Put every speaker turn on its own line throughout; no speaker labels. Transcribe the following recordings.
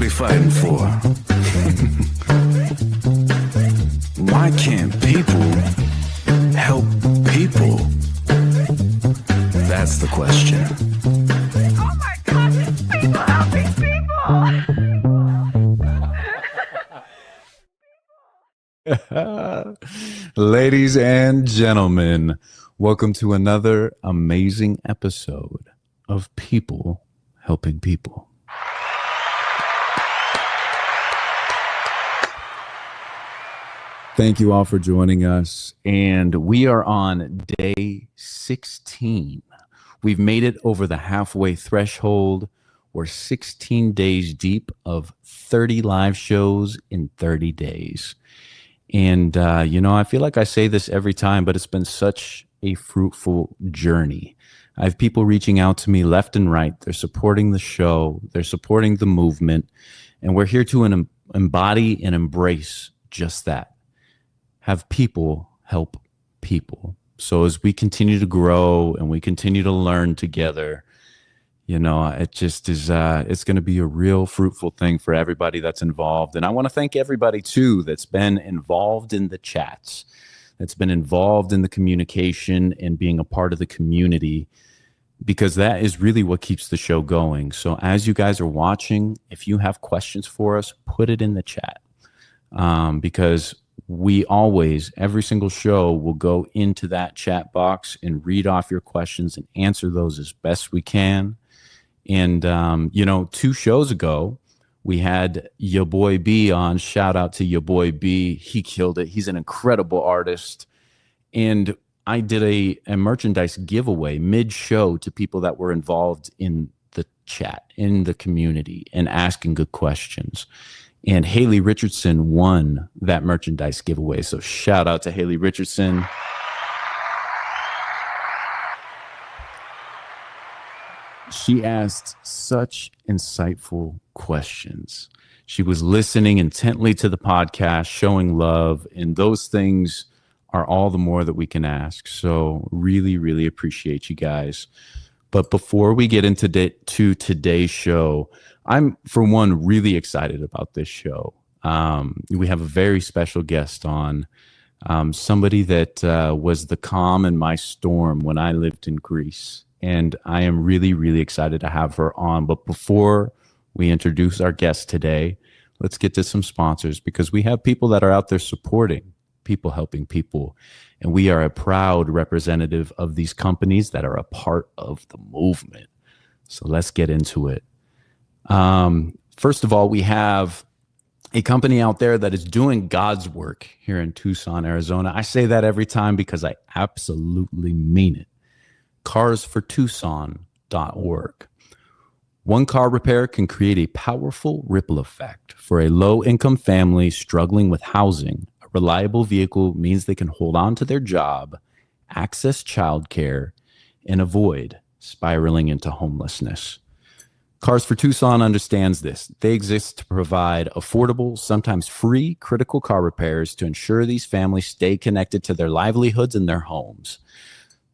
we fighting for? Why can't people help people? That's the question.
Oh my gosh, it's people helping
people! Ladies and gentlemen, welcome to another amazing episode of People Helping People. Thank you all for joining us, and we are on day 16. We've made it over the halfway threshold. We're 16 days deep of 30 live shows in 30 days. And, I feel like I say this every time, but it's been such a fruitful journey. I have people reaching out to me left and right. They're supporting the show. They're supporting the movement. And we're here to embody and embrace just that. Have people help people. So as we continue to grow and we continue to learn together, it just is, it's going to be a real fruitful thing for everybody that's involved. And I want to thank everybody too that's been involved in the chats, that's been involved in the communication and being a part of the community, because that is really what keeps the show going. So as you guys are watching, if you have questions for us, put it in the chat, because we always, every single show, will go into that chat box and read off your questions and answer those as best we can. And, 2 shows ago, we had your boy B on. Shout out to your boy B. He killed it. He's an incredible artist. And I did a merchandise giveaway mid-show to people that were involved in the chat, in the community, and asking good questions. And Haley Richardson won that merchandise giveaway. So shout out to Haley Richardson. She asked such insightful questions. She was listening intently to the podcast, showing love, and those things are all the more that we can ask. So really, really appreciate you guys. But before we get into today's show, I'm, for one, really excited about this show. We have a very special guest on, somebody that was the calm in my storm when I lived in Greece. And I am really, really excited to have her on. But before we introduce our guest today, let's get to some sponsors, because we have people that are out there supporting People Helping People. And we are a proud representative of these companies that are a part of the movement. So let's get into it. First of all, we have a company out there that is doing God's work here in Tucson, Arizona. I say that every time because I absolutely mean it. carsfortucson.org. One car repair can create a powerful ripple effect. For a low-income family struggling with housing, a reliable vehicle means they can hold on to their job, access childcare, and avoid spiraling into homelessness. Cars for Tucson understands this. They exist to provide affordable, sometimes free, critical car repairs to ensure these families stay connected to their livelihoods and their homes.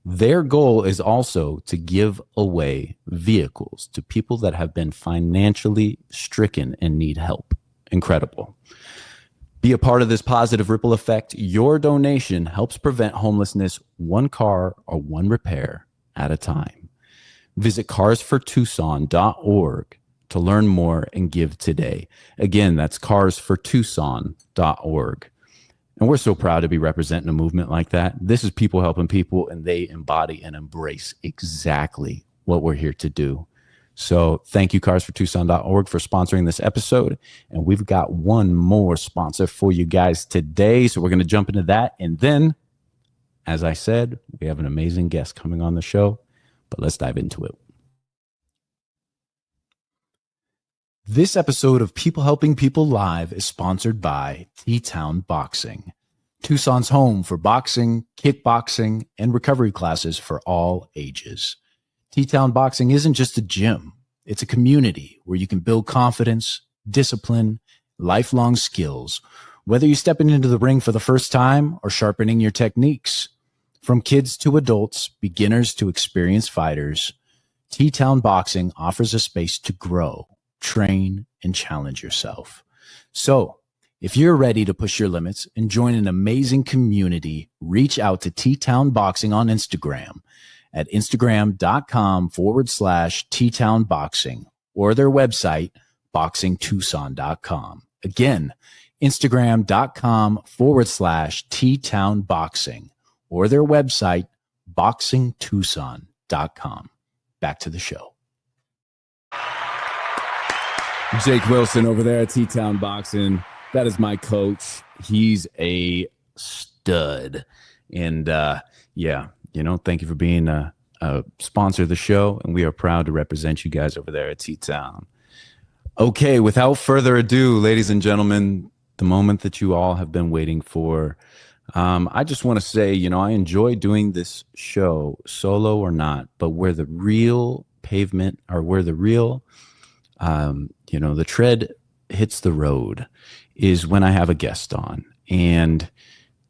Their goal is also to give away vehicles to people that have been financially stricken and need help. Incredible. Be a part of this positive ripple effect. Your donation helps prevent homelessness, one car or one repair at a time. Visit carsfortucson.org to learn more and give today. Again, that's carsfortucson.org. And we're so proud to be representing a movement like that. This is People Helping People, and they embody and embrace exactly what we're here to do. So thank you, carsfortucson.org, for sponsoring this episode. And we've got one more sponsor for you guys today. So we're going to jump into that. And then, as I said, we have an amazing guest coming on the show. But let's dive into it. This episode of People Helping People Live is sponsored by T-Town Boxing, Tucson's home for boxing, kickboxing, and recovery classes for all ages. T-Town Boxing isn't just a gym. It's a community where you can build confidence, discipline, lifelong skills, whether you're stepping into the ring for the first time or sharpening your techniques. From kids to adults, beginners to experienced fighters, T-Town Boxing offers a space to grow, train, and challenge yourself. So, if you're ready to push your limits and join an amazing community, reach out to T-Town Boxing on Instagram at instagram.com/T-Town Boxing or their website, boxingtucson.com. Again, instagram.com/T-Town Boxing or their website, boxingtucson.com. Back to the show. Jake Wilson over there at T-Town Boxing. That is my coach. He's a stud. And yeah, thank you for being a sponsor of the show. And we are proud to represent you guys over there at T-Town. Okay, without further ado, ladies and gentlemen, the moment that you all have been waiting for. I just want to say, I enjoy doing this show, solo or not, but where the real pavement or where the real, the tread hits the road is when I have a guest on. And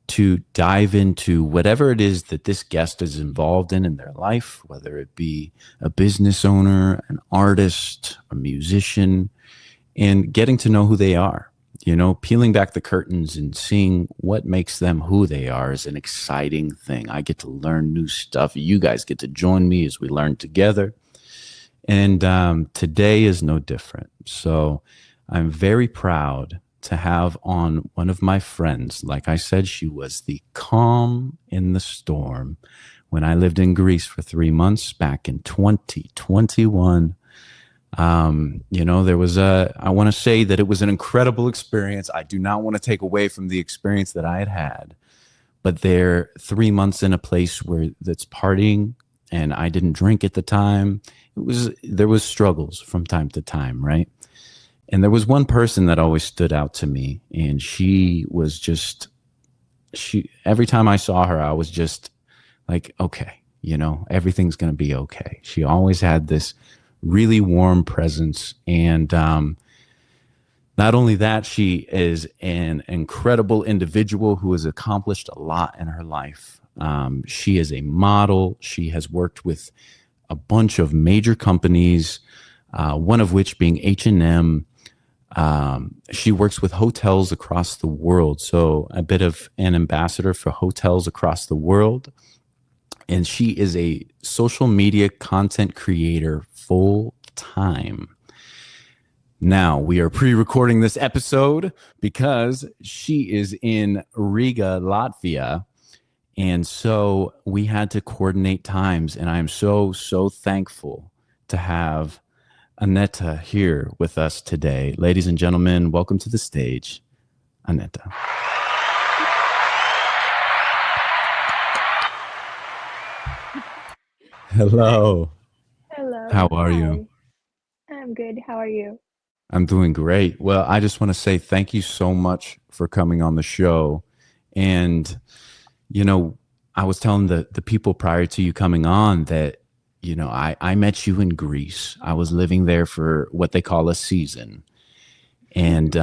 to dive into whatever it is that this guest is involved in their life, whether it be a business owner, an artist, a musician, and getting to know who they are. Peeling back the curtains and seeing what makes them who they are is an exciting thing. I get to learn new stuff. You guys get to join me as we learn together. And today is no different. So I'm very proud to have on one of my friends. Like I said, she was the calm in the storm when I lived in Greece for 3 months back in 2021. There was I want to say that it was an incredible experience. I do not want to take away from the experience that I had, but there 3 months in a place where that's partying, and I didn't drink at the time. There was struggles from time to time, right? And there was one person that always stood out to me, and she every time I saw her, I was just like, okay, everything's going to be okay. She always had this really warm presence. And not only that, she is an incredible individual who has accomplished a lot in her life. She is a model. She has worked with a bunch of major companies, one of which being H&M. She works with hotels across the world. So a bit of an ambassador for hotels across the world. And she is a social media content creator full time. Now, we are pre-recording this episode because she is in Riga, Latvia. And so we had to coordinate times. And I'm so, so thankful to have Anete here with us today. Ladies and gentlemen, welcome to the stage, Anete. Hello.
Hello.
How are
Hi.
you?
I'm good. How are you?
I'm doing great. Well, I just want to say thank you so much for coming on the show. And, I was telling the people prior to you coming on that, I met you in Greece. I was living there for what they call a season. And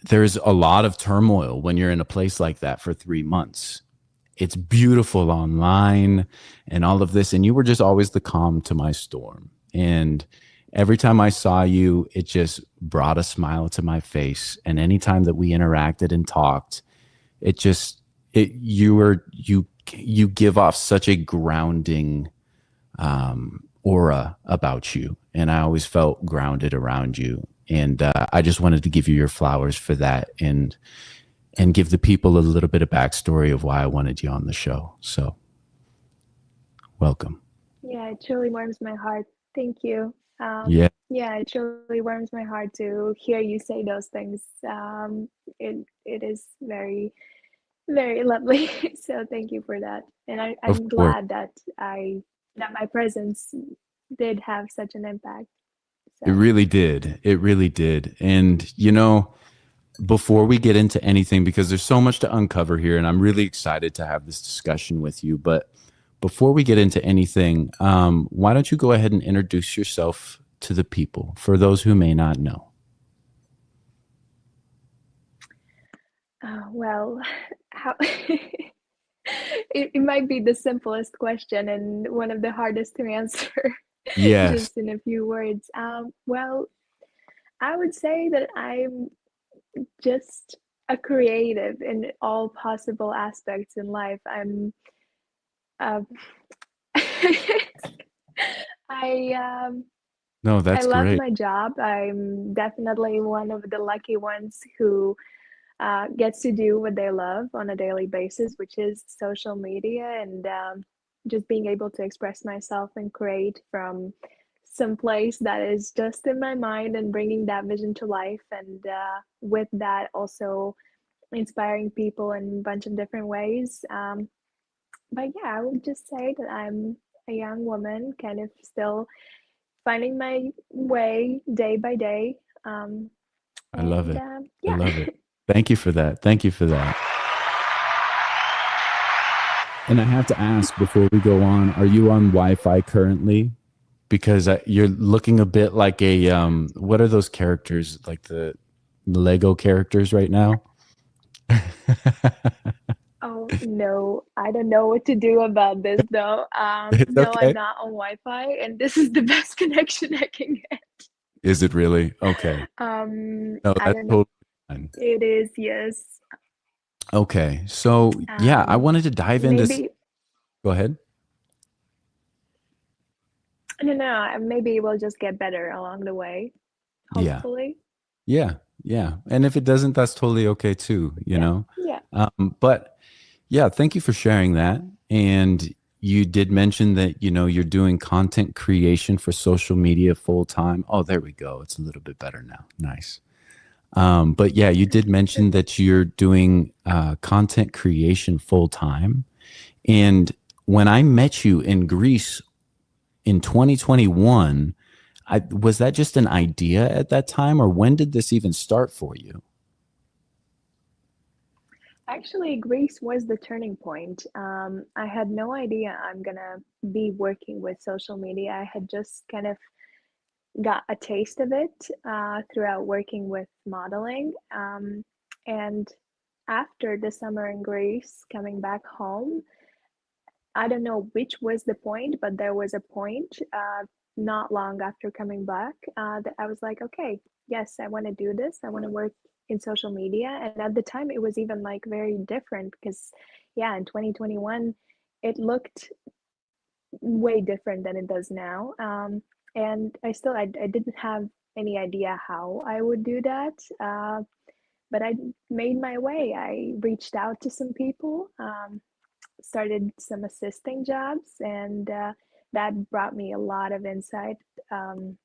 there's a lot of turmoil when you're in a place like that for 3 months. It's beautiful online and all of this. And you were just always the calm to my storm. And every time I saw you, it just brought a smile to my face. And anytime that we interacted and talked, you give off such a grounding aura about you. And I always felt grounded around you. And I just wanted to give you your flowers for that. And give the people a little bit of backstory of why I wanted you on the show. So, welcome.
Yeah, it truly warms my heart. Thank you.
Yeah,
it truly warms my heart to hear you say those things. It is very, very lovely. So thank you for that. And
of
I'm
course.
glad that my presence did have such an impact.
It
So
really did. It really did. And, before we get into anything, because there's so much to uncover here, and I'm really excited to have this discussion with you. But before we get into anything, why don't you go ahead and introduce yourself to the people for those who may not know?
well, how it might be the simplest question and one of the hardest to answer
Yes.
just in a few words. Well, I would say that I'm just a creative in all possible aspects in life. Um, I
No,
I
that's
love
great.
my job. I'm definitely one of the lucky ones who gets to do what they love on a daily basis, which is social media and just being able to express myself and create from some place that is just in my mind and bringing that vision to life. And with that, also inspiring people in a bunch of different ways. But yeah, I would just say that I'm a young woman, kind of still finding my way day by day. Um,
I love
and
it. I
yeah.
love it. Thank you for that. Thank you for that. And I have to ask before we go on, are you on Wi-Fi currently? Because you're looking a bit like a what are those characters, like the Lego characters right now?
Oh no, I don't know what to do about this though.
It's
No, I'm
okay.
not on Wi-Fi, and this is the best connection I can get.
Is it really? Okay. No,
I
that's
don't know.
totally fine.
It is, yes.
Okay. So yeah, I
Um,
wanted to dive into
maybe
go ahead.
I don't know. Maybe it will just get better along the way,
Yeah.
hopefully.
Yeah. Yeah. And if it doesn't, that's totally okay too, you
Yeah,
know.
yeah.
But yeah, thank you for sharing that. And you did mention that, you're doing content creation for social media full time. Oh, there we go. It's a little bit better now. Nice. But yeah, you did mention that you're doing content creation full time. And when I met you in Greece in 2021, was that just an idea at that time, or when did this even start for you?
Actually, Greece was the turning point. I had no idea I'm gonna be working with social media. I had just kind of got a taste of it throughout working with modeling. And after the summer in Greece, coming back home, I don't know which was the point, but there was a point not long after coming back that I was like, okay, yes, I want to do this. I want to work in social media. And at the time, it was even like very different because, yeah, in 2021, it looked way different than it does now. And I didn't have any idea how I would do that. But I made my way. I reached out to some people, started some assisting jobs, and that brought me a lot of insight. And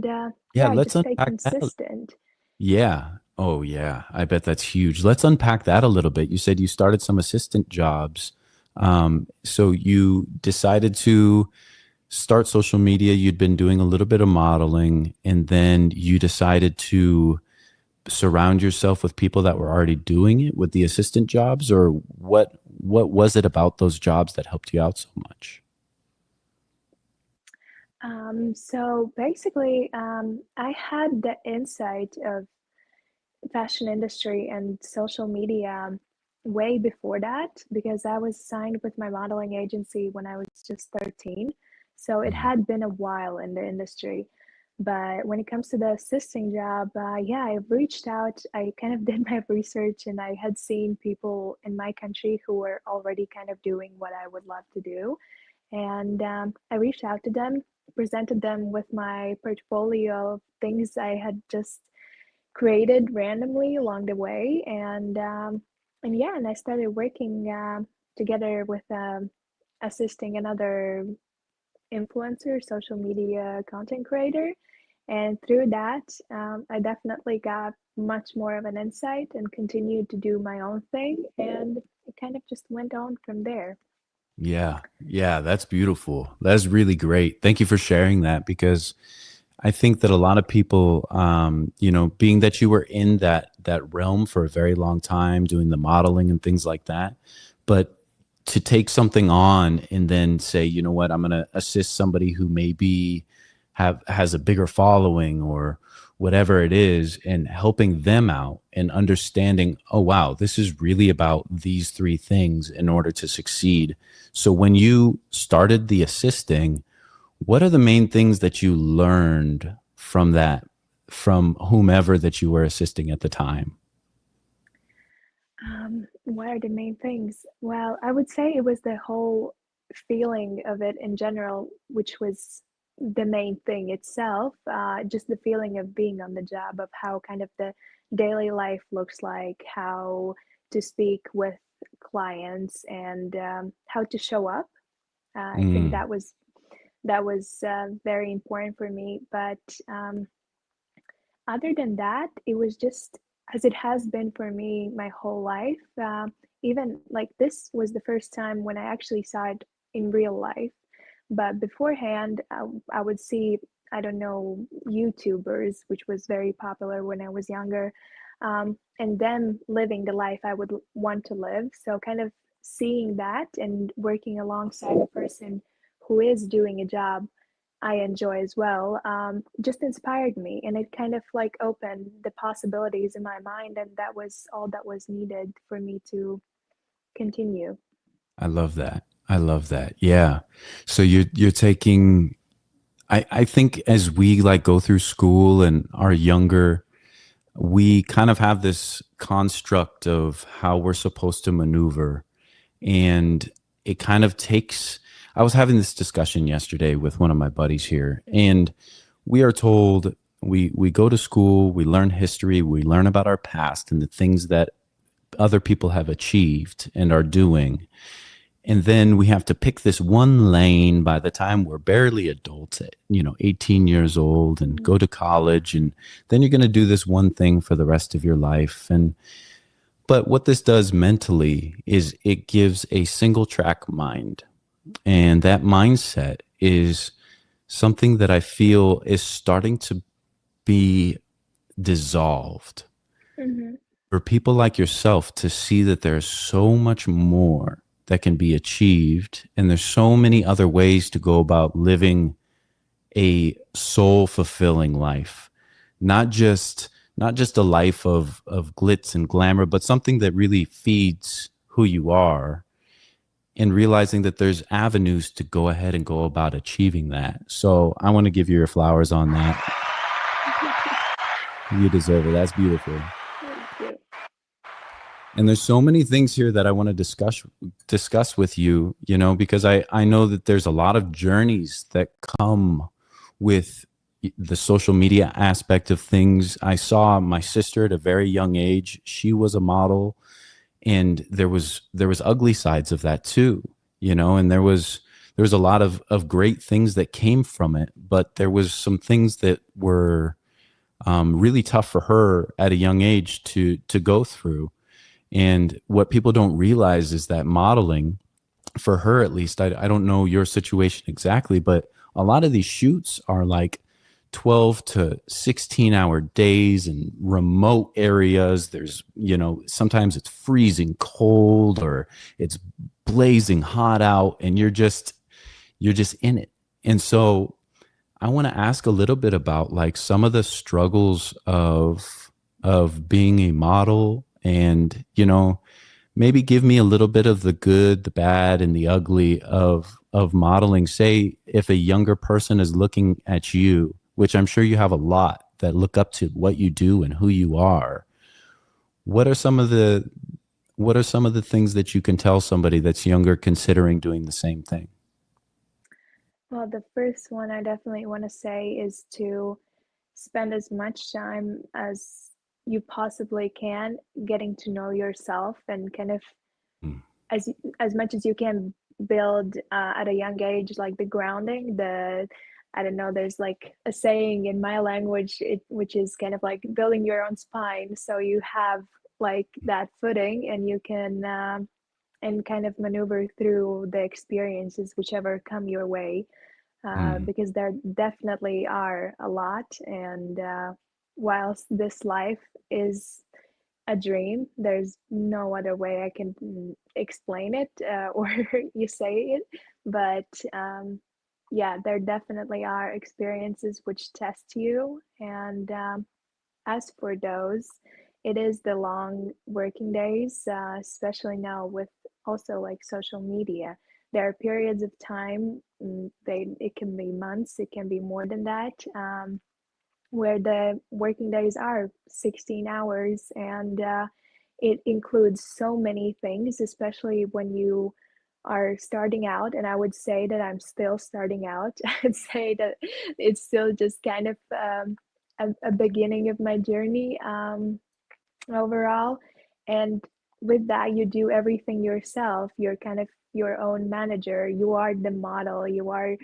Yeah,
yeah, I
let's
just stay
unpack that.
consistent.
Yeah. Oh, yeah. I bet that's huge. Let's unpack that a little bit. You said you started some assistant jobs. So you decided to start social media. You'd been doing a little bit of modeling, and then you decided to surround yourself with people that were already doing it with the assistant jobs, or what was it about those jobs that helped you out so much?
So basically, I had the insight of fashion industry and social media way before that because I was signed with my modeling agency when I was just 13. So it
Mhm.
had been a while in the industry. But when it comes to the assisting job, yeah, I reached out. I kind of did my research and I had seen people in my country who were already kind of doing what I would love to do. And I reached out to them, presented them with my portfolio of things I had just created randomly along the way, and yeah, and I started working together with assisting another influencer, social media content creator, and through that, I definitely got much more of an insight and continued to do my own thing, and it kind of just went on from there.
Yeah. Yeah, that's beautiful. That's really great. Thank you for sharing that, because I think that a lot of people, being that you were in that realm for a very long time, doing the modeling and things like that, but to take something on and then say, you know what, I'm going to assist somebody who maybe has a bigger following or whatever it is, and helping them out and understanding, oh wow, this is really about these three things in order to succeed. So when you started the assisting, what are the main things that you learned from that from whomever that you were assisting at the time?
What are the main things? Well, I would say it was the whole feeling of it in general, which was the main thing itself. Just the feeling of being on the job, of how kind of the daily life looks like, how to speak with clients, and how to show up. I think
Mm,
that was very important for me. But other than that, it was just as it has been for me my whole life. Even like this was the first time when I actually saw it in real life. But beforehand, I would see, I don't know, YouTubers, which was very popular when I was younger, and them living the life I would want to live. So, kind of seeing that and working alongside a person who is doing a job I enjoy as well, just inspired me. And it kind of like opened the possibilities in my mind. And that was all that was needed for me to continue.
I love that. I love that. Yeah. So you're taking, I think as we like go through school and are younger, we kind of have this construct of how we're supposed to maneuver. And it kind of takes, I was having this discussion yesterday with one of my buddies here, and we are told we go to school, we learn history, we learn about our past and the things that other people have achieved and are doing. And then we have to pick this one lane by the time we're barely adults at, 18 years old, and go to college. And then you're going to do this one thing for the rest of your life. But what this does mentally is it gives a single track mind. And that mindset is something that I feel is starting to be dissolved
Mm-hmm.
for people like yourself to see that there's so much more that can be achieved. And there's so many other ways to go about living a soul fulfilling life, not just a life of glitz and glamour, but something that really feeds who you are, and realizing that there's avenues to go ahead and go about achieving that. So I want to give you your flowers on that. You deserve it. That's beautiful.
Thank you.
And there's so many things here that I want to discuss with you, because I know that there's a lot of journeys that come with the social media aspect of things. I saw my sister at a very young age. She was a model, and there was ugly sides of that too, and there was a lot of great things that came from it, but there was some things that were really tough for her at a young age to go through. And what people don't realize is that modeling, for her at least, I don't know your situation exactly, but a lot of these shoots are like 12 to 16-hour days in remote areas. There's, sometimes it's freezing cold or it's blazing hot out, and you're just in it. And so I want to ask a little bit about like some of the struggles of being a model, and maybe give me a little bit of the good, the bad, and the ugly of modeling. Say if a younger person is looking at you, which I'm sure you have a lot that look up to what you do and who you are. What are some of the things that you can tell somebody that's younger considering doing the same thing?
Well, the first one I definitely want to say is to spend as much time as you possibly can getting to know yourself, and kind of
Mm,
as as much as you can build at a young age, like the grounding, I don't know, there's like a saying in my language, which is kind of like building your own spine, so you have like that footing, and you can and kind of maneuver through the experiences whichever come your way,
mm,
because there definitely are a lot. And whilst this life is a dream, there's no other way I can explain it, or you say it. But yeah, there definitely are experiences which test you. And as for those, it is the long working days, especially now with also like social media. There are periods of time, it can be months, it can be more than that, where the working days are 16 hours, and it includes so many things, especially when you are starting out. And I would say that I'm still starting out. I'd say that it's still just kind of a beginning of my journey overall. And with that, you do everything yourself. You're kind of your own manager. You are the model. You are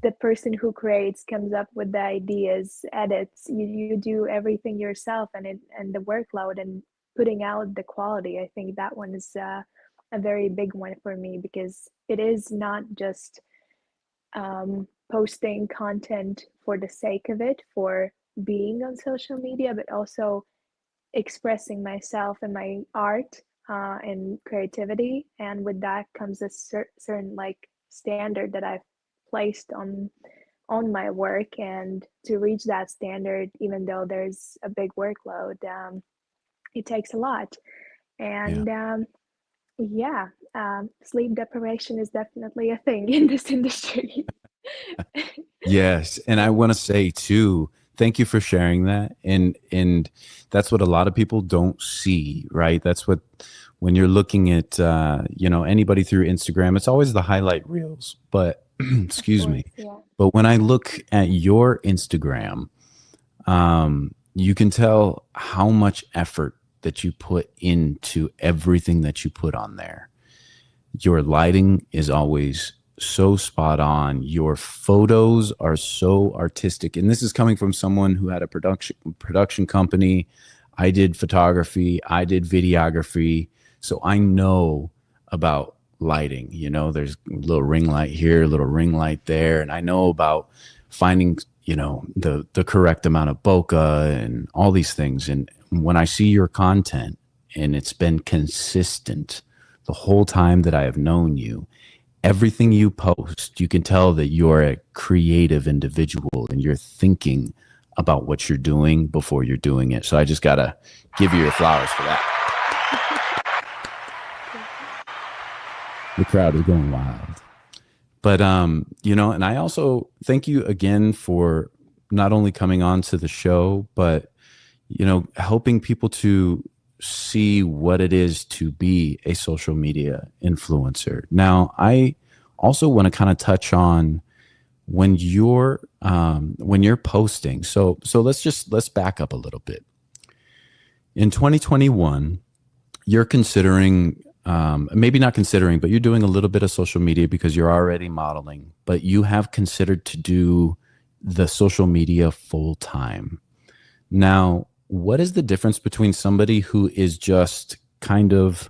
the person who creates, comes up with the ideas, edits. You do everything yourself, and the workload and putting out the quality. I think that one is a very big one for me, because it is not just posting content for the sake of it, for being on social media, but also expressing myself and my art and creativity. And with that comes a certain like standard that I've placed on my work. And to reach that standard, even though there's a big workload, it takes a lot.
Yeah.
And yeah, sleep deprivation is definitely a thing in this industry.
Yes, and I want to say too, thank you for sharing that. And that's what a lot of people don't see, right? That's what when you're looking at anybody through Instagram, it's always the highlight reels. But
Of
excuse me.
course, yeah.
But when I look at your Instagram, you can tell how much effort that you put into everything that you put on there. Your lighting is always so spot on. Your photos are so artistic. And this is coming from someone who had a production company. I did photography, I did videography. So I know about lighting. There's a little ring light here, a little ring light there. And I know about finding, the correct amount of bokeh and all these things. And when I see your content and it's been consistent the whole time that I have known you, everything you post, you can tell that you're a creative individual and you're thinking about what you're doing before you're doing it. So I just got to give you your flowers for that. The crowd is going wild. But, and I also thank you again for not only coming on to the show, but, helping people to see what it is to be a social media influencer. Now, I also want to kind of touch on when you're posting. So let's back up a little bit. In 2021, you're considering, maybe not considering, but you're doing a little bit of social media because you're already modeling, but you have considered to do the social media full time. Now, what is the difference between somebody who is just kind of,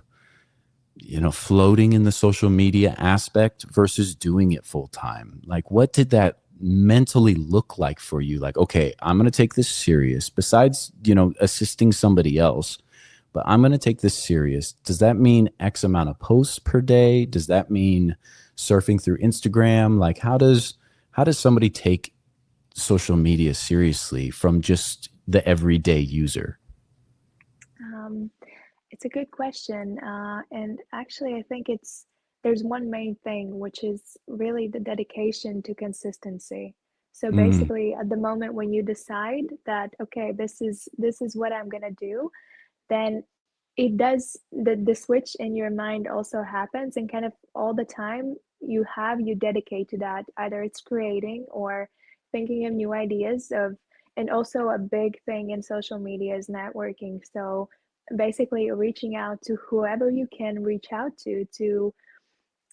floating in the social media aspect versus doing it full time? Like, what did that mentally look like for you? Like, okay, I'm going to take this serious besides, assisting somebody else, but I'm going to take this serious. Does that mean X amount of posts per day? Does that mean surfing through Instagram? Like, how does somebody take social media seriously from just the everyday user?
It's a good question. And actually, I think there's one main thing, which is really the dedication to consistency. So
Mm,
basically, at the moment when you decide that, okay, this is what I'm gonna do, then it does the switch in your mind also happens, and kind of all the time you dedicate to that. Either it's creating or thinking of new ideas of, and also a big thing in social media is networking. So basically reaching out to whoever you can reach out to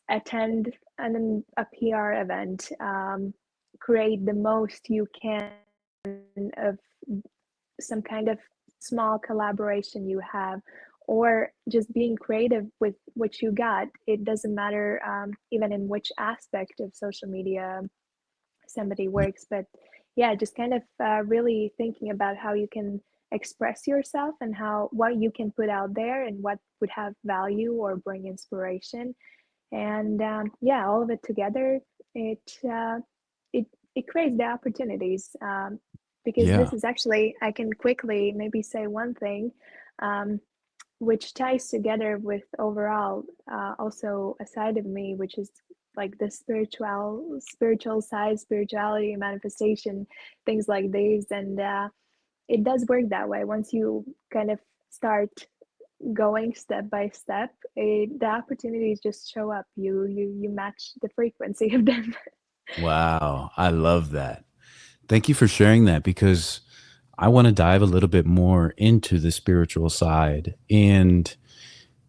attend a PR event, create the most you can of some kind of small collaboration you have, or just being creative with what you got. It doesn't matter even in which aspect of social media somebody works, but yeah, just kind of really thinking about how you can express yourself and how what you can put out there and what would have value or bring inspiration. And yeah, all of it together, it it it creates the opportunities, because
yeah.
this is actually, I can quickly maybe say one thing, um, which ties together with overall also a side of me, which is like the spiritual side, spirituality, manifestation, things like these. And it does work that way. Once you kind of start going step by step, the opportunities just show up. You match the frequency of them.
Wow, I love that. Thank you for sharing that because I want to dive a little bit more into the spiritual side. And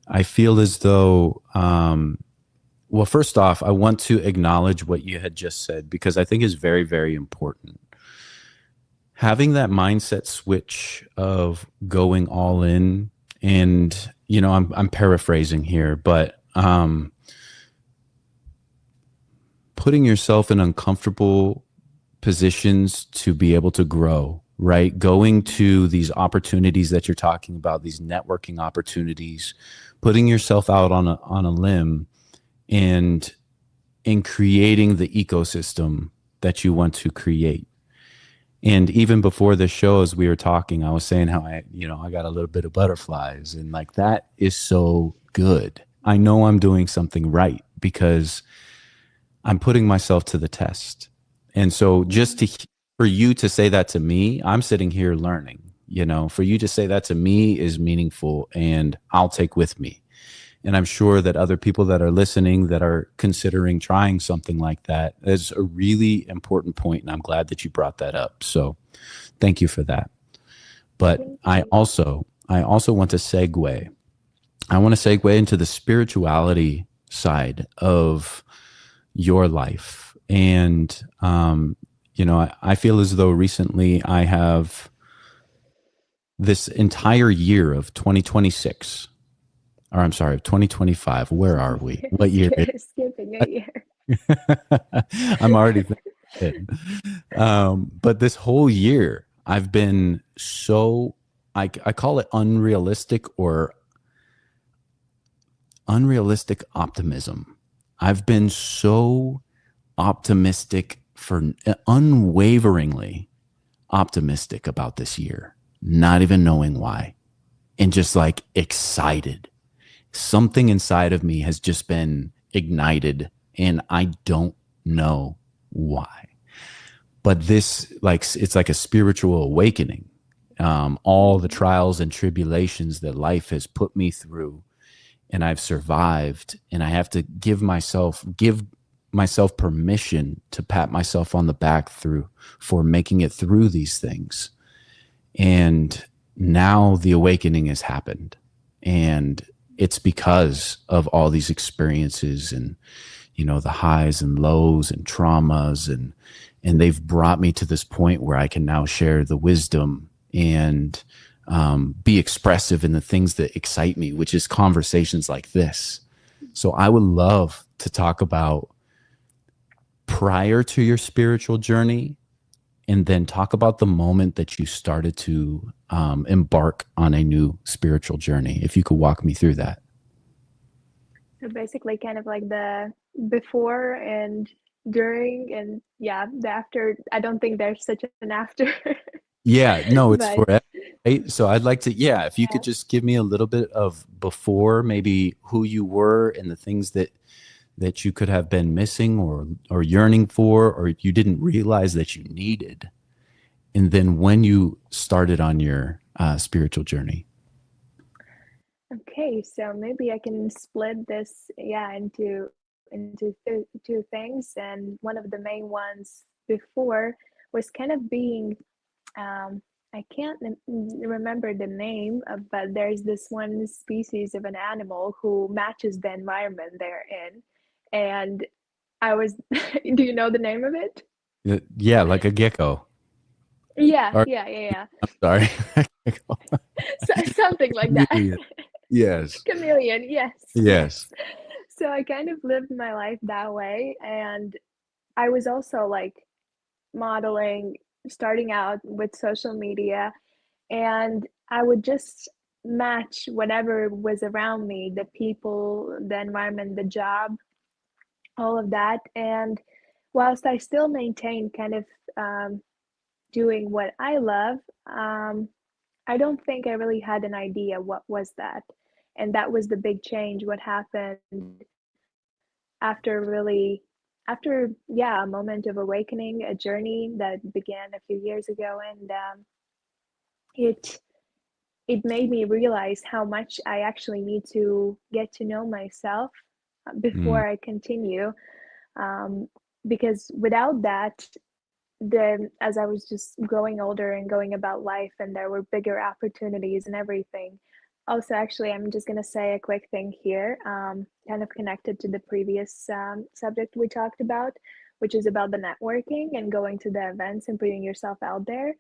I feel as though, well, first off, I want to acknowledge what you had just said because I think is very, very important. Having that mindset switch of going all in, and I'm paraphrasing here, but putting yourself in uncomfortable positions to be able to grow, right? Going to these opportunities that you're talking about, these networking opportunities, putting yourself out on a limb and in creating the ecosystem that you want to create. And even before the show, as we were talking, I was saying how I got a little bit of butterflies, and like that is so good. I know I'm doing something right because I'm putting myself to the test. And so for you to say that to me, I'm sitting here learning, for you to say that to me is meaningful and I'll take with me. And I'm sure that other people that are listening that are considering trying something like that is a really important point. And I'm glad that you brought that up. So thank you for that. But
Thank
I
you.
also want to segue. I want to segue into the spirituality side of your life. And, I feel as though recently I have this entire year of 2026, or I'm sorry, 2025. Where are we? What year is
Skipping a year.
it? I'm already thinking ahead. But this whole year, I've been so, I call it unrealistic optimism. I've been so optimistic unwaveringly optimistic about this year, not even knowing why, and just like excited. Something inside of me has just been ignited, and I don't know why. But this, like, it's like a spiritual awakening. All the trials and tribulations that life has put me through, and I've survived, and I have to give myself permission to pat myself on the back for making it through these things. And now the awakening has happened, and it's because of all these experiences and the highs and lows and traumas, and they've brought me to this point where I can now share the wisdom and be expressive in the things that excite me, which is conversations like this. So I would love to talk about prior to your spiritual journey, and then talk about the moment that you started to embark on a new spiritual journey. If you could walk me through that.
So basically, kind of like the before and during, and yeah, the after. I don't think there's such an after.
Yeah, no, it's
But
forever. Right? So I'd like to, yeah, if you
yeah.
could just give me a little bit of before, maybe who you were and the things that you could have been missing or yearning for, or you didn't realize that you needed. And then when you started on your spiritual journey.
Okay, so maybe I can split this, yeah, into two things. And one of the main ones before was kind of being, I can't remember the name, but there's this one species of an animal who matches the environment they're in. And I was, do you know the name of it?
Yeah, like a gecko.
Yeah,
Or
yeah, yeah,
I'm sorry.
yeah. So, something like that.
Chameleon. Yes.
Chameleon, yes,
Yes.
yes. So I kind of lived my life that way. And I was also like modeling, starting out with social media, and I would just match whatever was around me, the people, the environment, the job, all of that. And whilst I still maintain kind of doing what I love, I don't think I really had an idea what was that. And that was the big change. What happened after yeah, a moment of awakening, a journey that began a few years ago, and it it made me realize how much I actually need to get to know myself
Mm,
before I continue. Um, because without that, then as I was just growing older and going about life, and there were bigger opportunities and everything. Also, actually, I'm just gonna say a quick thing here, kind of connected to the previous subject we talked about, which is about the networking and going to the events and putting yourself out there.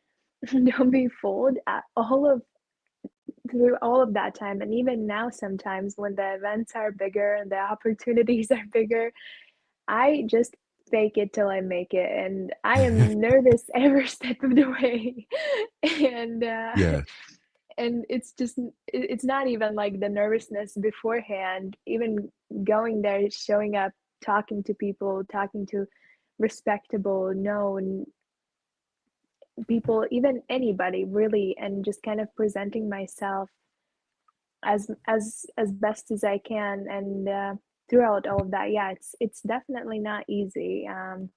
Don't be fooled. All of through all of that time, and even now, sometimes when the events are bigger and the opportunities are bigger, I just fake it till I make it, and I am nervous every step of the way. And
yeah.
and it's just it's not even like the nervousness beforehand, even going there, showing up, talking to people, talking to respectable, known people, even anybody really, and just kind of presenting myself as best as I can, and throughout all of that, yeah, it's definitely not easy.
Mm,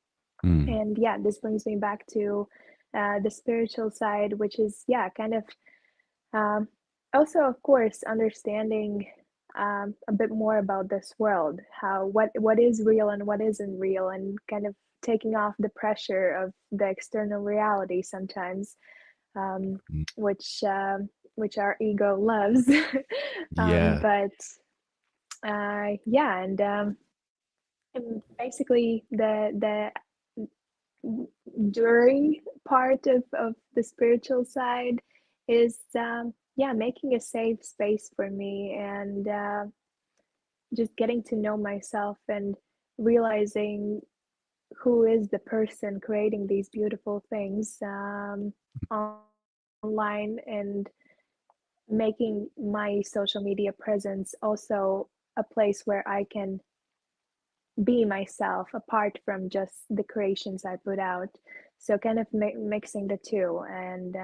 And yeah, this brings me back to the spiritual side, which is yeah, kind of um, also, of course, understanding a bit more about this world, how what is real and what isn't real, and kind of taking off the pressure of the external reality sometimes, um,
mm,
which which our ego loves.
yeah.
But yeah, and basically the during part of the spiritual side is yeah, making a safe space for me, and just getting to know myself and realizing who is the person creating these beautiful things online, and making my social media presence also a place where I can be myself apart from just the creations I put out. So kind of mixing the two, and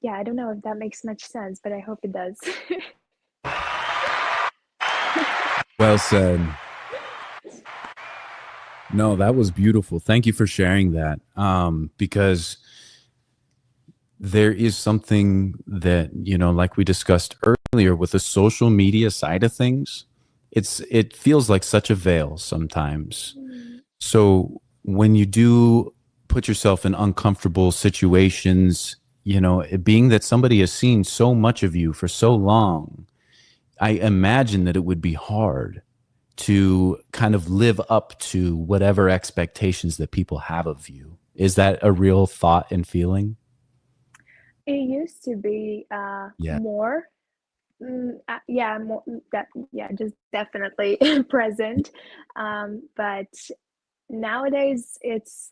yeah, I don't know if that makes much sense, but I hope it does.
Well said. No, that was beautiful. Thank you for sharing that. Because there is something that, like we discussed earlier with the social media side of things, it feels like such a veil sometimes.
Mm,
So when you do put yourself in uncomfortable situations, it being that somebody has seen so much of you for so long, I imagine that it would be hard to kind of live up to whatever expectations that people have of you. Is that a real thought and feeling?
it used to be
Yeah.
more yeah, more that yeah, just definitely present, but nowadays it's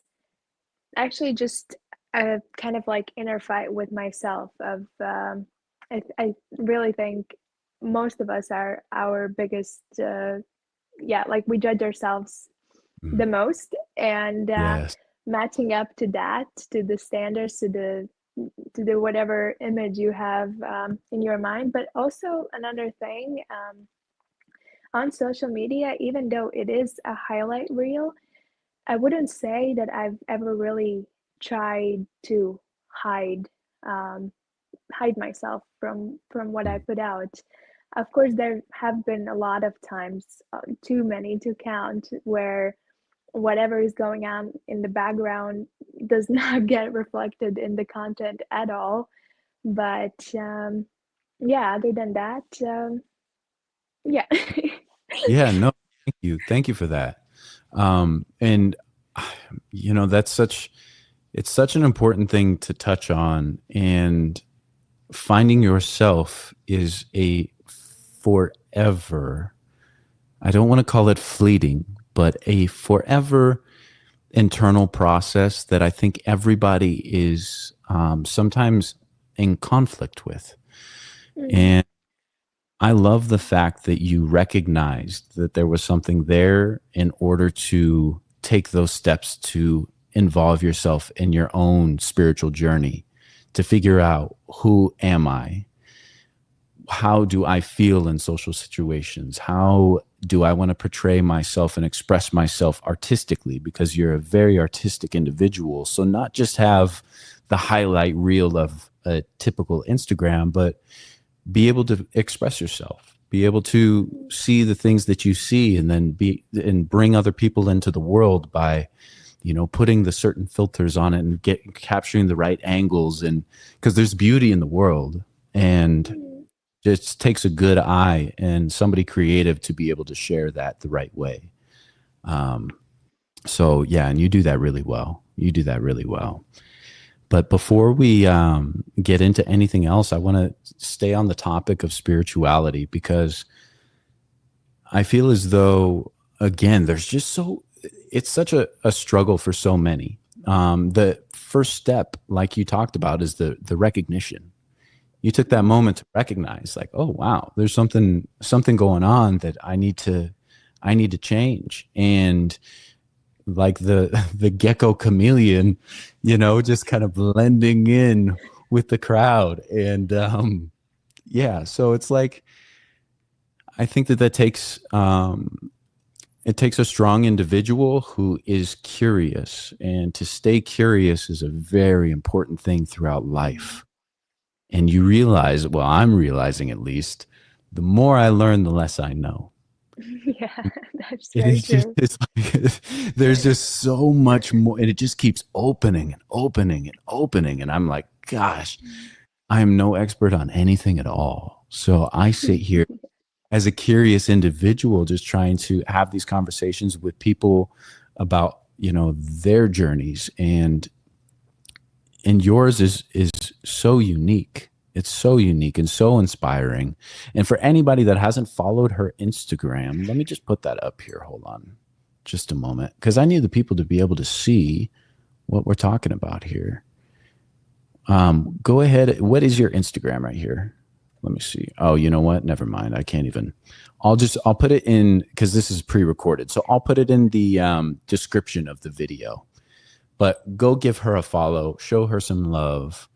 actually just a kind of like inner fight with myself of I really think most of us are our biggest yeah, like we judge ourselves the
Mm.
most, and
Yes.
matching up to that, to the standards, to the whatever image you have in your mind. But also another thing, on social media, even though it is a highlight reel, I wouldn't say that I've ever really tried to hide um, hide myself from what I
Mm.
put out. Of course, there have been a lot of times, too many to count, where whatever is going on in the background does not get reflected in the content at all. But yeah, other than that, yeah.
Yeah, no, thank you. Thank you for that. And that's it's such an important thing to touch on. And finding yourself is a forever, I don't want to call it fleeting, but a forever internal process that I think everybody is sometimes in conflict with.
Mm,
And I love the fact that you recognized that there was something there in order to take those steps to involve yourself in your own spiritual journey, to figure out, who am I? how do I feel in social situations? How do I want to portray myself and express myself artistically? Because you're a very artistic individual. So not just have the highlight reel of a typical Instagram, but be able to express yourself, be able to see the things that you see, and then bring other people into the world by, putting the certain filters on it and capturing the right angles. And because there's beauty in the world, and it just takes a good eye and somebody creative to be able to share that the right way. So yeah, and you do that really well. You do that really well. But before we get into anything else, I want to stay on the topic of spirituality, because I feel as though, again, it's such a struggle for so many. The first step, like you talked about, is the recognition. You took that moment to recognize, like, oh wow, there's something going on that I need to change. And like the gecko chameleon, just kind of blending in with the crowd. And yeah, so it's like, I think that takes it takes a strong individual who is curious, and to stay curious is a very important thing throughout life. And you realize, well, I'm realizing, at least, the more I learn, the less I know.
Yeah, that's
It
very
is just,
true.
it's like, there's just so much more, and it just keeps opening and opening and opening. And I'm like, gosh, I am no expert on anything at all. So I sit here as a curious individual, just trying to have these conversations with people about, their journeys. And yours is so unique. It's so unique and so inspiring. And for anybody that hasn't followed her Instagram, let me just put that up here. Hold on just a moment, because I need the people to be able to see what we're talking about here. Go ahead. What is your Instagram right here? Let me see. Oh, you know what? Never mind. I can't even. I'll put it in, because this is pre-recorded. So I'll put it in the description of the video. But go give her a follow, show her some love.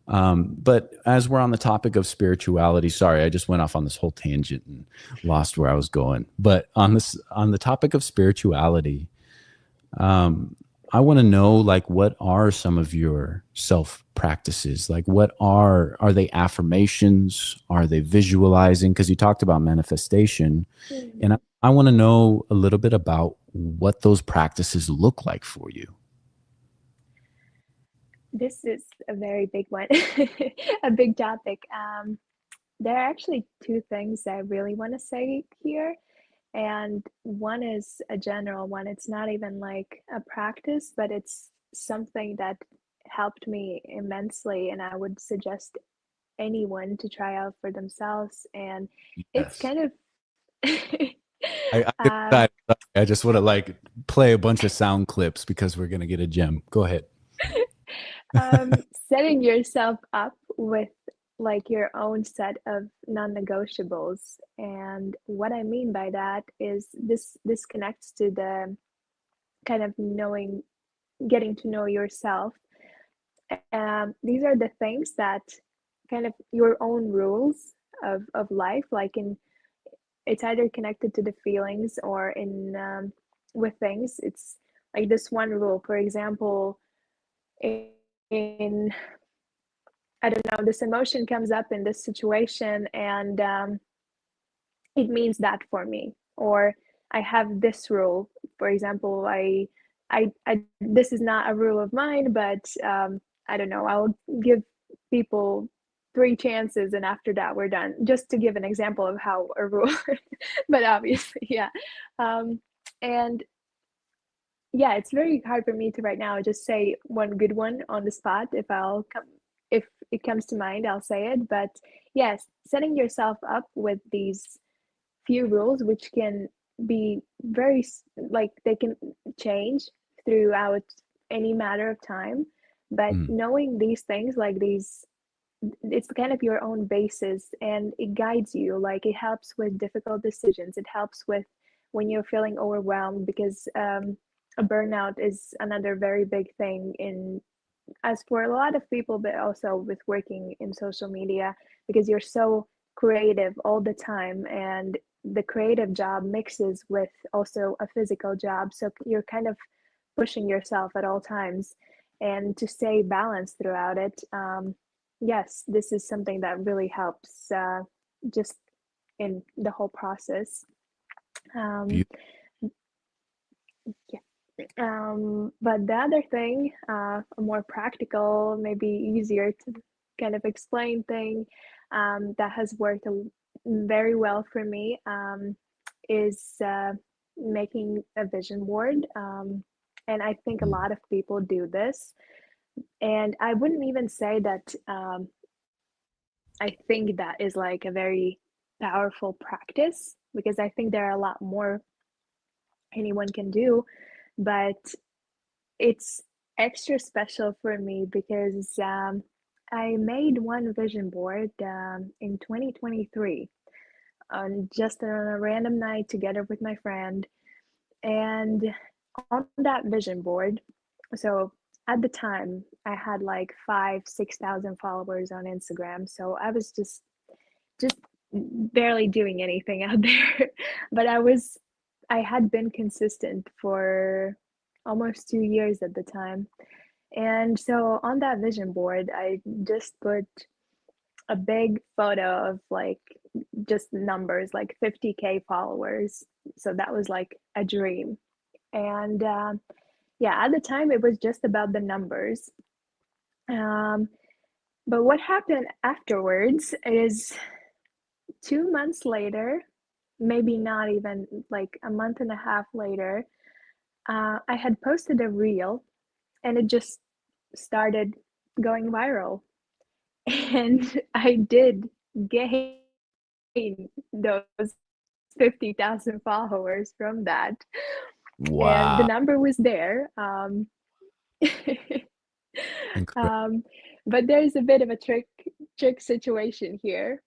But as we're on the topic of spirituality, sorry, I just went off on this whole tangent and lost where I was going. But on the topic of spirituality, I want to know, like, what are some of your self practices? Like, are they affirmations? Are they visualizing? Because you talked about manifestation, and I want to know a little bit about what those practices look like for you.
This is a very big one, a big topic. There are actually two things I really want to say here. And one is a general one. It's not even like a practice, but it's something that helped me immensely. And I would suggest anyone to try out for themselves. And it's
Yes.
kind of, um,
I just want to like play a bunch of sound clips because we're gonna get a gem. Go ahead.
setting yourself up with like your own set of non-negotiables. And what I mean by that is this connects to the kind of getting to know yourself. These are the things that kind of your own rules of life, like in it's either connected to the feelings or in with things. It's like this one rule, for example, in I don't know, this emotion comes up in this situation, and it means that for me. Or I have this rule, for example, I this is not a rule of mine, but I don't know, I'll give people three chances, and after that we're done. Just to give an example of how a rule, but obviously, yeah. And yeah, it's very hard for me to right now just say one good one on the spot. If it comes to mind, I'll say it. But yes, setting yourself up with these few rules, which can be like they can change throughout any matter of time. But
Mm,
knowing these things, like these, it's kind of your own basis, and it guides you. Like it helps with difficult decisions. It helps with when you're feeling overwhelmed, because a burnout is another very big thing in as for a lot of people, but also with working in social media, because you're so creative all the time, and the creative job mixes with also a physical job, so you're kind of pushing yourself at all times, and to stay balanced throughout it. Yes, this is something that really helps, just in the whole process. um,
Beau-
yeah. But the other thing, a more practical, maybe easier to kind of explain thing, that has worked very well for me, is making a vision board. And I think a lot of people do this. And I wouldn't even say that, I think that is like a very powerful practice, because I think there are a lot more anyone can do. But it's extra special for me because, I made one vision board, in 2023, just on a random night together with my friend. And on that vision board, so at the time, I had like 6,000 followers on Instagram. So I was just barely doing anything out there. But I had been consistent for almost 2 years at the time. And so on that vision board, I just put a big photo of like just numbers, like 50K followers. So that was like a dream. And yeah, at the time, it was just about the numbers. Um, but what happened afterwards is 2 months later, maybe not even like a month and a half later, I had posted a reel, and it just started going viral. And I did gain those 50,000 followers from that. And the
Wow.
number was there.
Incredible.
Um, but there's a bit of a trick situation here,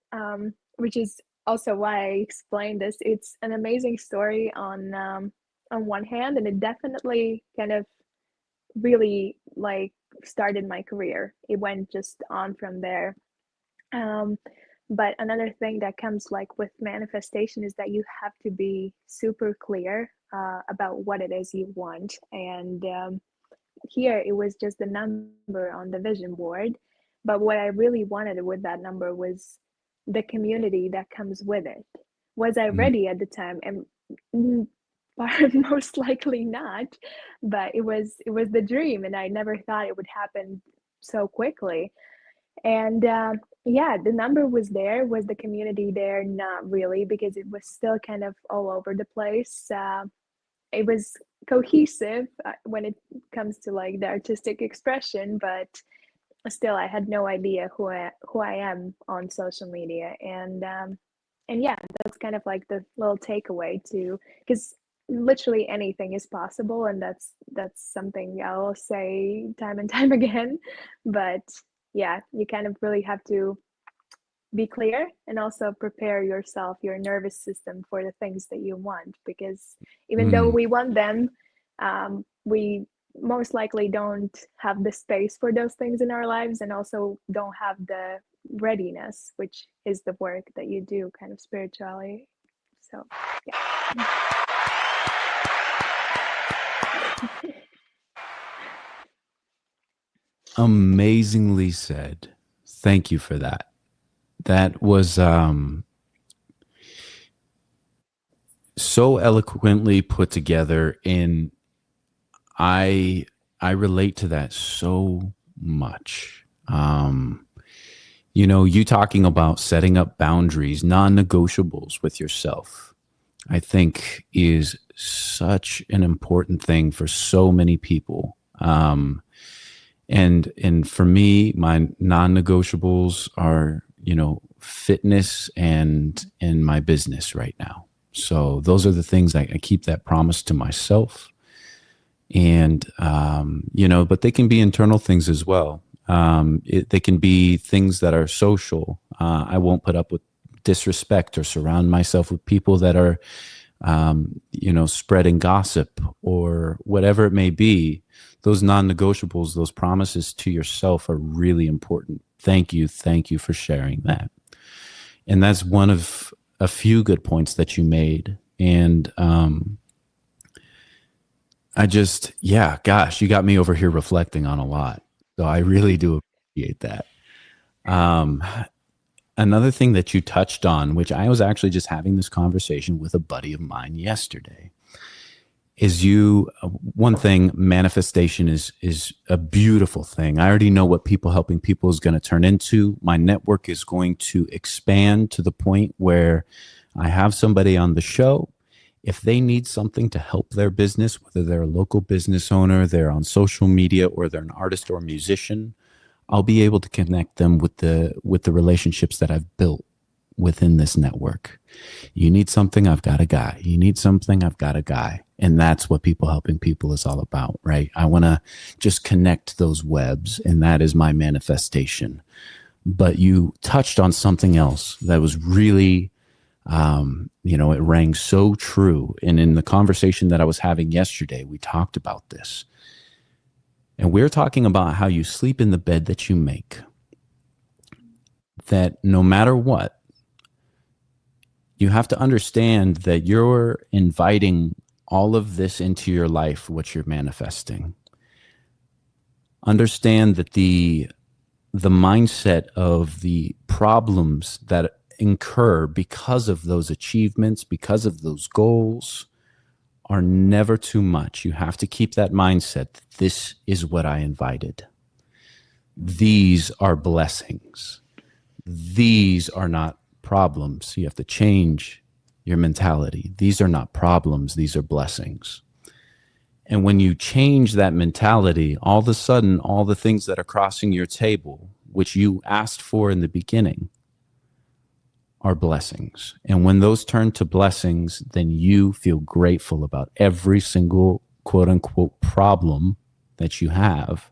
which is also why I explained this. It's an amazing story on one hand, and it definitely kind of really like started my career. It went just on from there. Um, but another thing that comes like with manifestation is that you have to be super clear, about what it is you want. And here it was just the number on the vision board. But what I really wanted with that number was the community that comes with it. Was I
Mm,
ready at the time? And most likely not. But it was the dream, and I never thought it would happen so quickly. And yeah, the number was there. Was the community there? Not really, because it was still kind of all over the place. It was cohesive, when it comes to like the artistic expression, but still, I had no idea who I am on social media. And yeah, that's kind of like the little takeaway too, because literally anything is possible, and that's something I'll say time and time again. But yeah, you kind of really have to be clear, and also prepare yourself, your nervous system, for the things that you want, because even though
mm,
we want them, we most likely don't have the space for those things in our lives, and also don't have the readiness, which is the work that you do kind of spiritually. So yeah.
amazingly said. Thank you for that. That was so eloquently put together, and I I relate to that so much. You talking about setting up boundaries, non-negotiables with yourself, I think is such an important thing for so many people. And for me, my non-negotiables are, fitness and my business right now. So those are the things I keep that promise to myself. And but they can be internal things as well. They can be things that are social. I won't put up with disrespect or surround myself with people that are spreading gossip or whatever it may be. Those non-negotiables, those promises to yourself are really important. Thank you for sharing that. And that's one of a few good points that you made. And yeah, gosh, you got me over here reflecting on a lot. So I really do appreciate that. Another thing that you touched on, which I was actually just having this conversation with a buddy of mine yesterday, is one thing, manifestation is a beautiful thing. I already know what people helping people is going to turn into. My network is going to expand to the point where I have somebody on the show. If they need something to help their business, whether they're a local business owner, they're on social media, or they're an artist or musician, I'll be able to connect them with the relationships that I've built within this network. You need something, I've got a guy. You need something, I've got a guy. And that's what people helping people is all about, right? I want to just connect those webs, and that is my manifestation. But you touched on something else that was really, it rang so true. And in the conversation that I was having yesterday, we talked about this. And we're talking about how you sleep in the bed that you make. That no matter what, you have to understand that you're inviting all of this into your life, what you're manifesting. Understand that the mindset of the problems that incur because of those achievements, because of those goals, are never too much. You have to keep that mindset. This is what I invited. These are blessings. These are not problems. You have to change your mentality. These are not problems. These are blessings. And when you change that mentality, all of a sudden, all the things that are crossing your table, which you asked for in the beginning, are blessings. And when those turn to blessings, then you feel grateful about every single quote unquote problem that you have,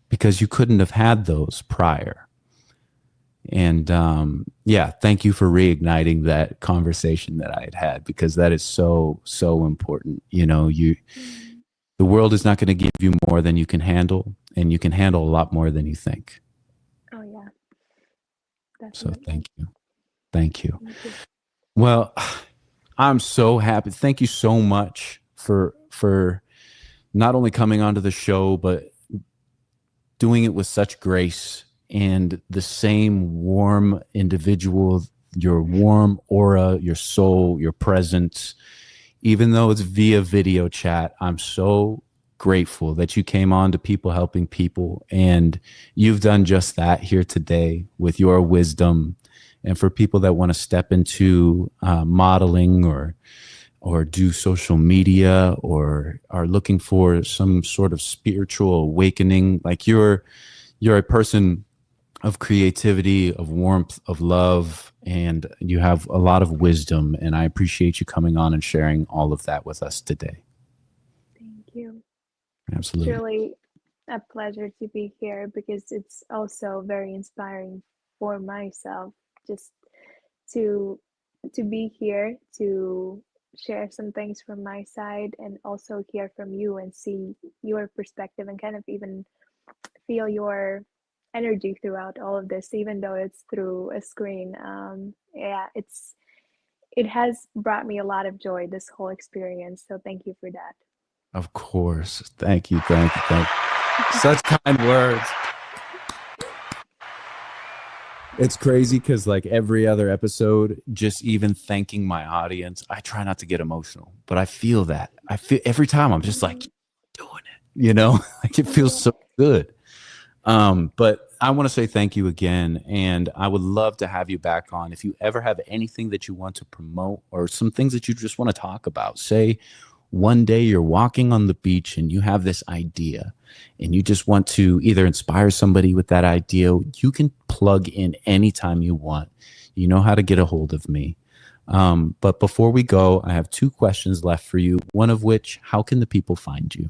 because you couldn't have had those prior. And thank you for reigniting that conversation that I had, because that is so, so important. The world is not going to give you more than you can handle, and you can handle a lot more than you think.
Oh yeah,
So
definitely.
thank you. Thank you. Well, I'm so happy. Thank you so much for not only coming onto the show, but doing it with such grace and the same warm individual, your warm aura, your soul, your presence. Even though it's via video chat, I'm so grateful that you came on to People Helping People, and you've done just that here today with your wisdom. And for people that want to step into modeling or do social media, or are looking for some sort of spiritual awakening, like you're a person of creativity, of warmth, of love, and you have a lot of wisdom. And I appreciate you coming on and sharing all of that with us today.
Thank you.
Absolutely.
It's really a pleasure to be here, because it's also very inspiring for myself just to be here, to share some things from my side, and also hear from you and see your perspective, and kind of even feel your energy throughout all of this, even though it's through a screen. It has brought me a lot of joy, this whole experience. So thank you for that.
Of course. Thank you. Thank you. Thank you. Such kind words. It's crazy because, like every other episode, just even thanking my audience, I try not to get emotional, but I feel that. I feel every time I'm just like doing it, like it feels so good. But I want to say thank you again, and I would love to have you back on. If you ever have anything that you want to promote, or some things that you just want to talk about, say one day you're walking on the beach and you have this idea and you just want to either inspire somebody with that idea, you can plug in anytime you want. You know how to get a hold of me. But before we go, I have 2 questions left for you. One of which, how can the people find you?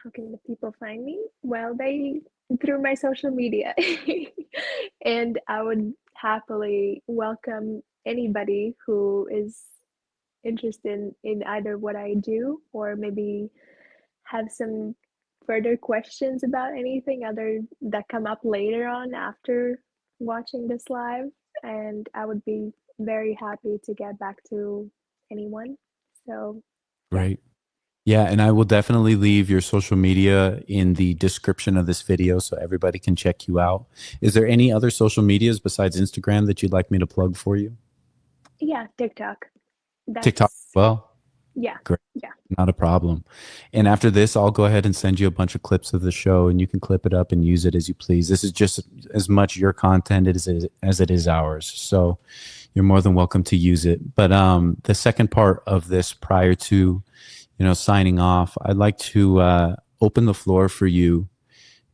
How can the people find me? Well, they through my social media. And I would happily welcome anybody who is interested in either what I do, or maybe have some further questions about anything other that come up later on after watching this live. and I would be very happy to get back to anyone. So, yeah.
Right. Yeah, and I will definitely leave your social media in the description of this video so everybody can check you out. Is there any other social medias besides Instagram that you'd like me to plug for you?
Yeah, TikTok.
TikTok as
That's,
well?
yeah,
Great.
yeah.
Not a problem. And after this, I'll go ahead and send you a bunch of clips of the show and you can clip it up and use it as you please. This is just as much your content as it is ours. So you're more than welcome to use it. But the second part of this prior to, signing off, I'd like to open the floor for you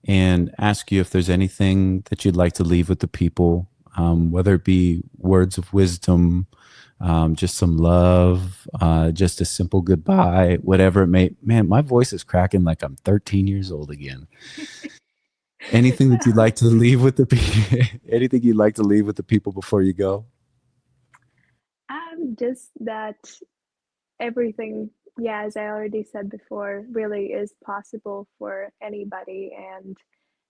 and ask you if there's anything that you'd like to leave with the people, whether it be words of wisdom, just some love, just a simple goodbye, whatever it may. Man, my voice is cracking like I'm 13 years old again. Anything that you'd like to leave with the anything you'd like to leave with the people before you go?
Just that everything, yeah, as I already said before, really is possible for anybody. And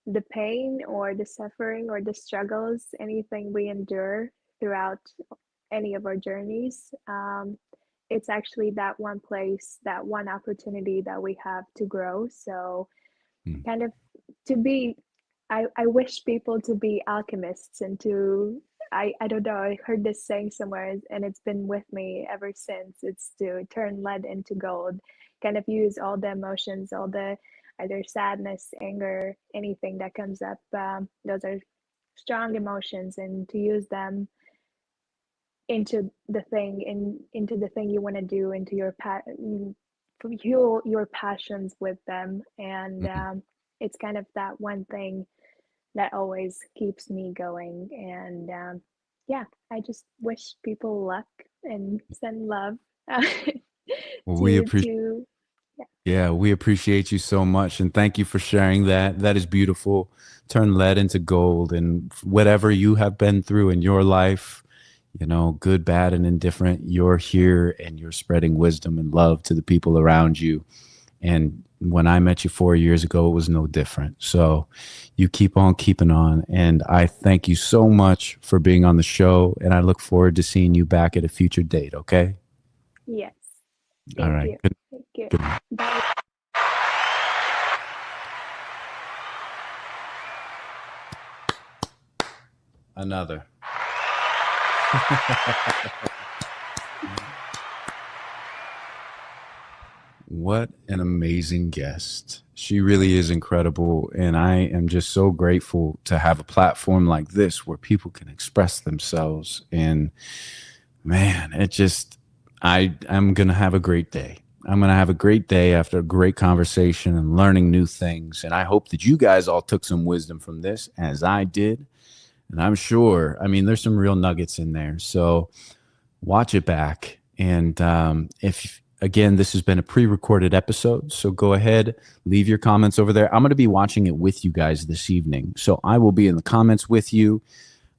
the pain or the suffering or the struggles, anything we endure throughout any of our journeys, it's actually that one place, that one opportunity that we have to grow. So, kind of to be, I wish people to be alchemists and to, I don't know, I heard this saying somewhere and it's been with me ever since. It's to turn lead into gold, kind of use all the emotions, all the either sadness, anger, anything that comes up. Those are strong emotions, and to use them into the thing you want to do, into fuel your passions with them. And it's kind of that one thing that always keeps me going. And yeah, I just wish people luck and send love
Well, we
to
appreciate.
to
Yeah, we appreciate you so much. And thank you for sharing that. That is beautiful. Turn lead into gold. And whatever you have been through in your life, good, bad, and indifferent, you're here and you're spreading wisdom and love to the people around you. And when I met you 4 years ago, it was no different. So you keep on keeping on. And I thank you so much for being on the show. And I look forward to seeing you back at a future date. Okay.
Yes.
All
Thank
right.
you.
Good.
Thank you.
Good night.
Bye.
Another. What an amazing guest. She really is incredible. And I am just so grateful to have a platform like this where people can express themselves. And man, I'm going to have a great day. I'm going to have a great day after a great conversation and learning new things. And I hope that you guys all took some wisdom from this, as I did. And I'm sure, there's some real nuggets in there. So watch it back. And again, this has been a pre-recorded episode. So go ahead, leave your comments over there. I'm going to be watching it with you guys this evening. So I will be in the comments with you.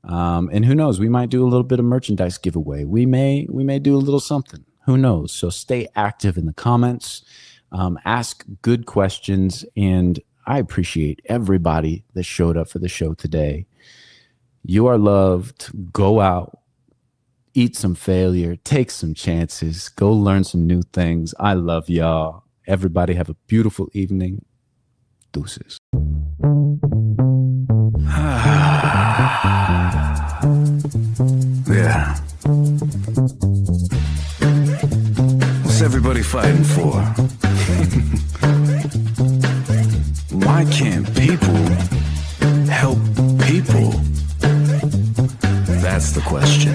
And who knows, we might do a little bit of merchandise giveaway. We may do a little something. Who knows? So stay active in the comments, ask good questions. And I appreciate everybody that showed up for the show today. You are loved. Go out, eat some failure, take some chances, go learn some new things. I love y'all. Everybody have a beautiful evening. Deuces.
Yeah. What's everybody fighting for? Why can't people help people? That's the question.